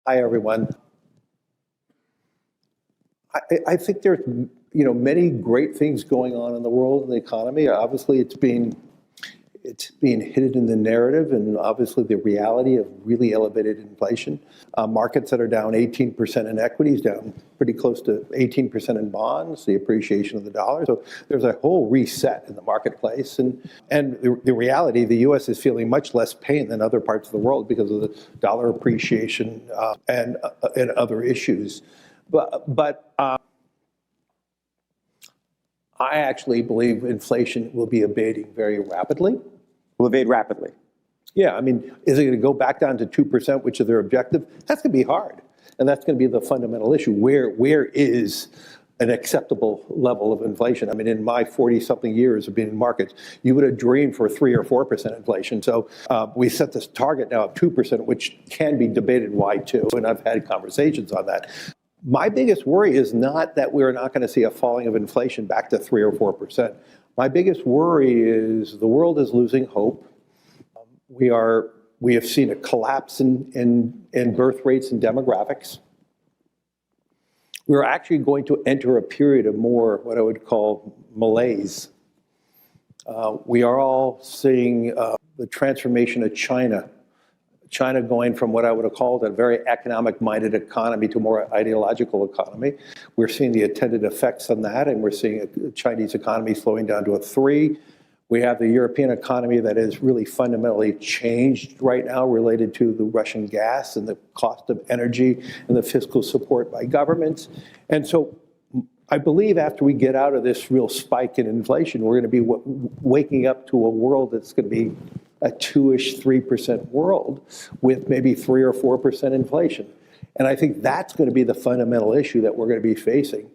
Hi, everyone. I think there's many great things going on in the world and the economy. Obviously, it's being hidden in the narrative, and obviously the reality of really elevated inflation. Markets that are down 18% in equities, down pretty close to 18% in bonds, the appreciation of the dollar. So there's a whole reset in the marketplace. And the reality, the U.S. is feeling much less pain than other parts of the world because of the dollar appreciation and other issues. But I actually believe inflation will be abating very rapidly. Will evade rapidly. Yeah, I mean, is it going to go back down to 2%, which is their objective? That's going to be hard. And that's going to be the fundamental issue. Where is an acceptable level of inflation? I mean, in my 40-something years of being in markets, you would have dreamed for 3 or 4% inflation. So we set this target now of 2%, which can be debated why too, and I've had conversations on that. My biggest worry is not that we're not going to see a falling of inflation back to 3 or 4%. My biggest worry is the world is losing hope. We have seen a collapse in birth rates and demographics. We're actually going to enter a period of more what I would call malaise. We are all seeing the transformation of China going from what I would have called a very economic-minded economy to a more ideological economy. We're seeing the attendant effects on that, and we're seeing a Chinese economy slowing down to a 3. We have the European economy that is really fundamentally changed right now related to the Russian gas and the cost of energy and the fiscal support by governments. And so I believe after we get out of this real spike in inflation, we're going to be waking up to a world that's going to be a 2-ish, 3% world with maybe 3 or 4% inflation. And I think that's going to be the fundamental issue that we're going to be facing.